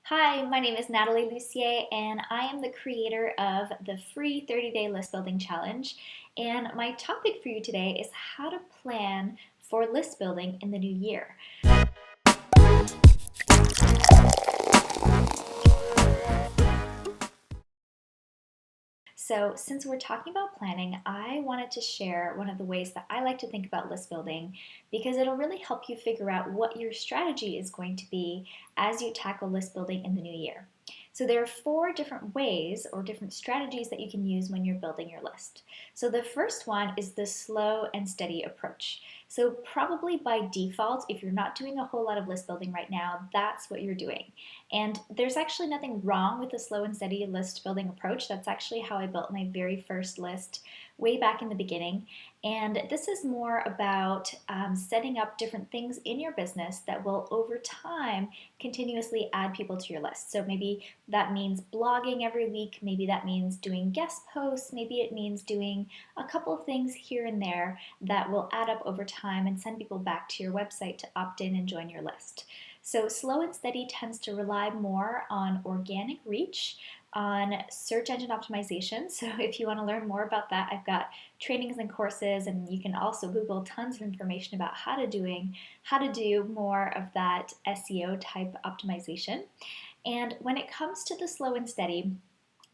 Hi, my name is Natalie Lucier, and I am the creator of the free 30-day list building challenge. And my topic for you today is how to plan for list building in the new year. So, since we're talking about planning, I wanted to share one of the ways that I like to think about list building because it'll really help you figure out what your strategy is going to be as you tackle list building in the new year. So, there are four different ways or different strategies that you can use when you're building your list. So, the first one is the slow and steady approach. So, probably by default, if you're not doing a whole lot of list building right now, that's what you're doing. And there's actually nothing wrong with the slow and steady list building approach. That's actually how I built my very first list way back in the beginning. And this is more about setting up different things in your business that will, over time, continuously add people to your list. So maybe that means blogging every week. Maybe that means doing guest posts. Maybe it means doing a couple of things here and there that will add up over time and send people back to your website to opt in and join your list. So slow and steady tends to rely more on organic reach, on search engine optimization. So if you want to learn more about that, I've got trainings and courses, and you can also Google tons of information about how to do more of that SEO type optimization. And when it comes to the slow and steady,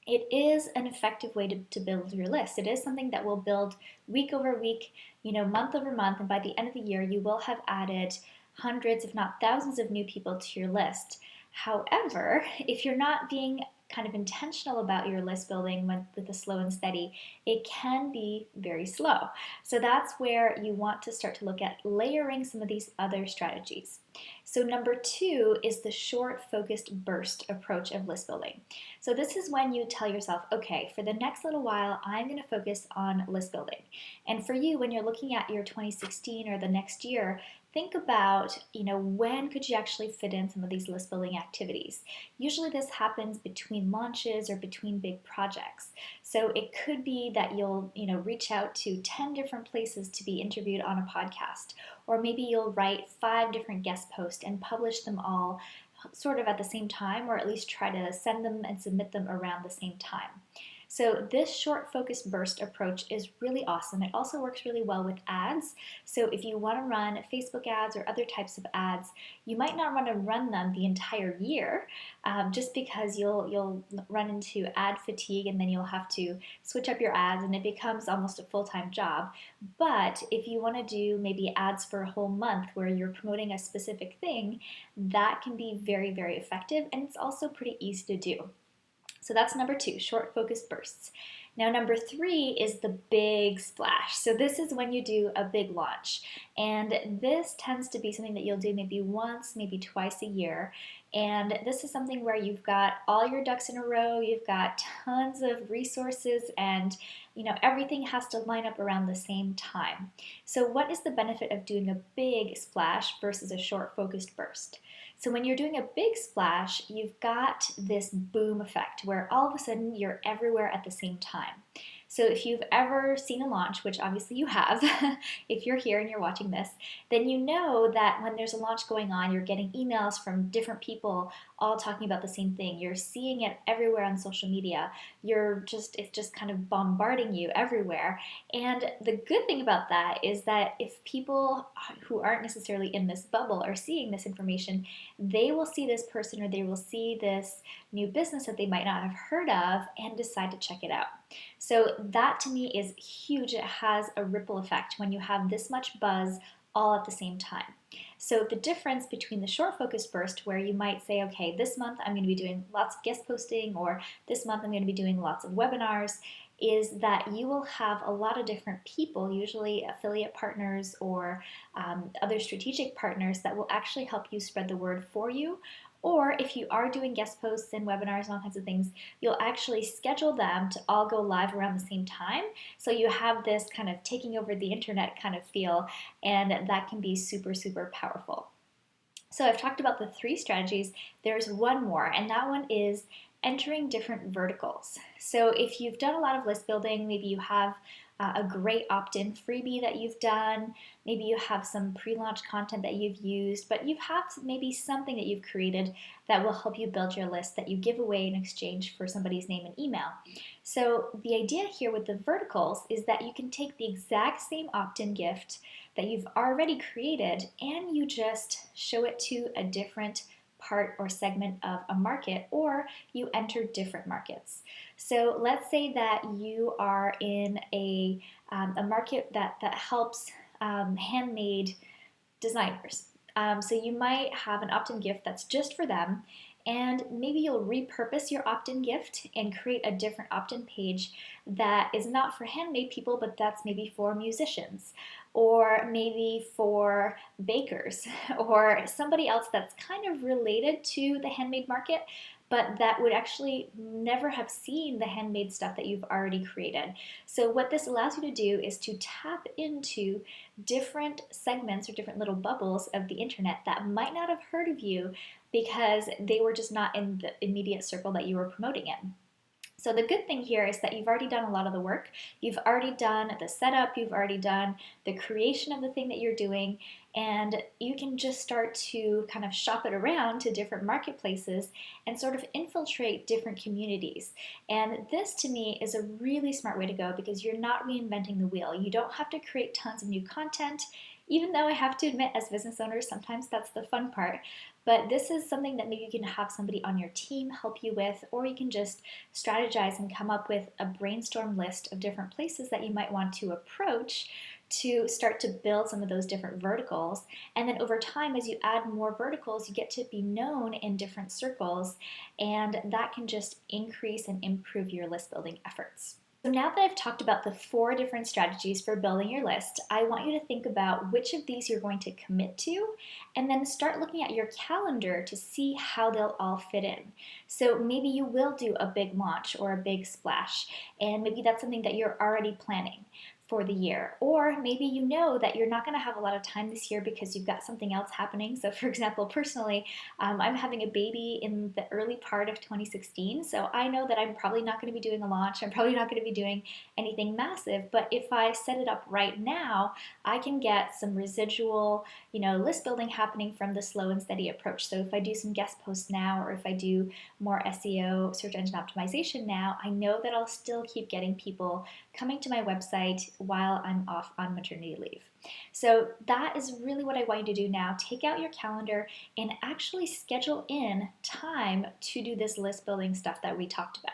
it is an effective way to build your list. It is something that will build week over week, month over month, and by the end of the year, you will have added hundreds, if not thousands, of new people to your list. However, if you're not being kind of intentional about your list building with the slow and steady, it can be very slow. So that's where you want to start to look at layering some of these other strategies. So number two is the short, focused burst approach of list building. So this is when you tell yourself, okay, for the next little while, I'm going to focus on list building. And for you, when you're looking at your 2016 or the next year, think about, when could you actually fit in some of these list building activities? Usually this happens between launches or between big projects. So it could be that you'll, reach out to 10 different places to be interviewed on a podcast, or maybe you'll write 5 different guest posts and publish them all sort of at the same time, or at least try to send them and submit them around the same time. So this short focused burst approach is really awesome. It also works really well with ads. So if you want to run Facebook ads or other types of ads, you might not want to run them the entire year, just because you'll run into ad fatigue, and then you'll have to switch up your ads, and it becomes almost a full-time job. But if you want to do maybe ads for a whole month where you're promoting a specific thing, that can be very, very effective, and it's also pretty easy to do. So that's number two, short focused bursts. Now, number three is the big splash. So this is when you do a big launch. And this tends to be something that you'll do maybe once, maybe twice a year. And this is something where you've got all your ducks in a row, you've got tons of resources, and everything has to line up around the same time. So what is the benefit of doing a big splash versus a short focused burst? So when you're doing a big splash, you've got this boom effect where all of a sudden you're everywhere at the same time. So if you've ever seen a launch, which obviously you have, if you're here and you're watching this, then you know that when there's a launch going on, you're getting emails from different people all talking about the same thing. You're seeing it everywhere on social media. It's just kind of bombarding you everywhere. And the good thing about that is that if people who aren't necessarily in this bubble are seeing this information, they will see this person, or they will see this new business that they might not have heard of and decide to check it out. So that to me is huge. It has a ripple effect when you have this much buzz all at the same time. So the difference between the short focus burst, where you might say, okay, this month I'm going to be doing lots of guest posting, or this month I'm going to be doing lots of webinars, is that you will have a lot of different people, usually affiliate partners or other strategic partners, that will actually help you spread the word for you. Or if you are doing guest posts and webinars and all kinds of things, you'll actually schedule them to all go live around the same time. So you have this kind of taking over the internet kind of feel, and that can be super, super powerful. So I've talked about the 3 strategies. There's one more, and that one is entering different verticals. So if you've done a lot of list building, maybe you have a great opt-in freebie that you've done. Maybe you have some pre-launch content that you've used, but you have maybe something that you've created that will help you build your list that you give away in exchange for somebody's name and email. So the idea here with the verticals is that you can take the exact same opt-in gift that you've already created and you just show it to a different part or segment of a market, or you enter different markets. So let's say that you are in a market that helps handmade designers. So you might have an opt-in gift that's just for them, and maybe you'll repurpose your opt-in gift and create a different opt-in page that is not for handmade people, but that's maybe for musicians, or maybe for bakers, or somebody else that's kind of related to the handmade market, but that would actually never have seen the handmade stuff that you've already created. So what this allows you to do is to tap into different segments or different little bubbles of the internet that might not have heard of you because they were just not in the immediate circle that you were promoting in. So the good thing here is that you've already done a lot of the work. You've already done the setup, you've already done the creation of the thing that you're doing, and you can just start to kind of shop it around to different marketplaces and sort of infiltrate different communities. And this to me is a really smart way to go because you're not reinventing the wheel. You don't have to create tons of new content, even though I have to admit, as business owners, sometimes that's the fun part. But this is something that maybe you can have somebody on your team help you with, or you can just strategize and come up with a brainstorm list of different places that you might want to approach to start to build some of those different verticals. And then over time, as you add more verticals, you get to be known in different circles, and that can just increase and improve your list building efforts. So now that I've talked about the 4 different strategies for building your list, I want you to think about which of these you're going to commit to, and then start looking at your calendar to see how they'll all fit in. So maybe you will do a big launch or a big splash, and maybe that's something that you're already planning for the year. Or maybe you know that you're not going to have a lot of time this year because you've got something else happening. So for example, personally, I'm having a baby in the early part of 2016. So I know that I'm probably not going to be doing a launch. I'm probably not going to be doing anything massive. But if I set it up right now, I can get some residual, list building happening from the slow and steady approach. So if I do some guest posts now, or if I do more SEO, search engine optimization now, I know that I'll still keep getting people coming to my website while I'm off on maternity leave. So that is really what I want you to do now. Take out your calendar and actually schedule in time to do this list building stuff that we talked about.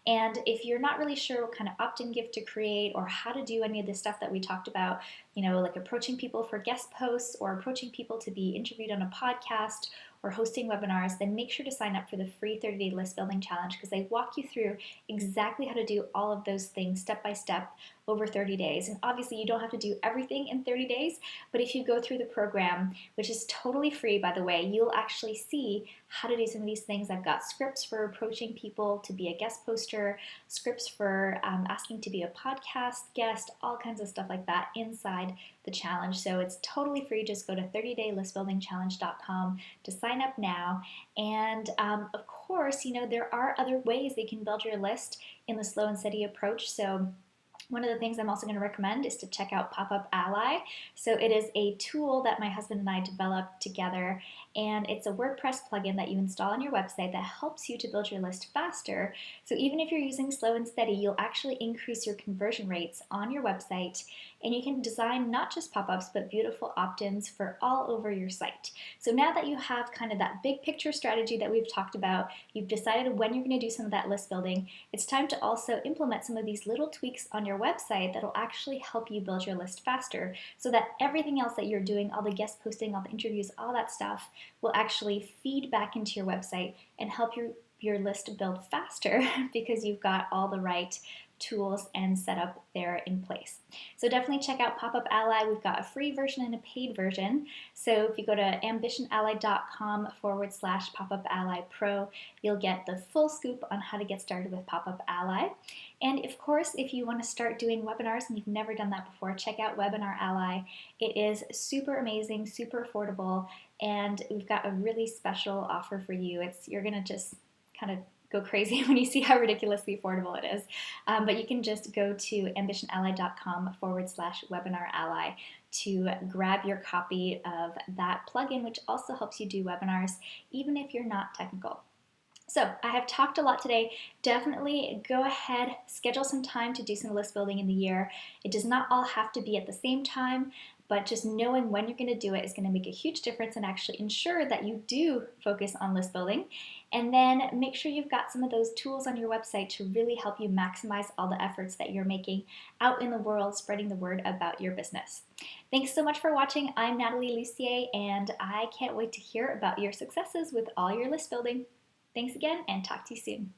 And if you're not really sure what kind of opt-in gift to create or how to do any of the stuff that we talked about, like approaching people for guest posts or approaching people to be interviewed on a podcast or hosting webinars, then make sure to sign up for the free 30-day list building challenge because I walk you through exactly how to do all of those things step by step over 30 days. And obviously you don't have to do everything in 30 days, but if you go through the program, which is totally free by the way, you'll actually see how to do some of these things. I've got scripts for approaching people to be a guest poster, scripts for asking to be a podcast guest, all kinds of stuff like that inside the challenge. So it's totally free. Just go to 30daylistbuildingchallenge.com to sign up now. And of course, there are other ways that you can build your list in the slow and steady approach. So one of the things I'm also going to recommend is to check out Pop-Up Ally. So it is a tool that my husband and I developed together, and it's a WordPress plugin that you install on your website that helps you to build your list faster. So even if you're using slow and steady, you'll actually increase your conversion rates on your website, and you can design not just pop-ups, but beautiful opt-ins for all over your site. So now that you have kind of that big picture strategy that we've talked about, you've decided when you're going to do some of that list building, it's time to also implement some of these little tweaks on your website that'll actually help you build your list faster so that everything else that you're doing, all the guest posting, all the interviews, all that stuff will actually feed back into your website and help your list build faster because you've got all the right tools and setup there in place. So definitely check out Pop-Up Ally. We've got a free version and a paid version. So if you go to ambitionally.com/Pop-Up Ally Pro, you'll get the full scoop on how to get started with Pop-Up Ally. And of course, if you want to start doing webinars and you've never done that before, check out Webinar Ally. It is super amazing, super affordable, and we've got a really special offer for you. You're going to just kind of go crazy when you see how ridiculously affordable it is. But you can just go to ambitionally.com/webinar ally to grab your copy of that plugin, which also helps you do webinars, even if you're not technical. So I have talked a lot today. Definitely go ahead, schedule some time to do some list building in the year. It does not all have to be at the same time, but just knowing when you're going to do it is going to make a huge difference and actually ensure that you do focus on list building. And then make sure you've got some of those tools on your website to really help you maximize all the efforts that you're making out in the world, spreading the word about your business. Thanks so much for watching. I'm Natalie Lussier, and I can't wait to hear about your successes with all your list building. Thanks again, and talk to you soon.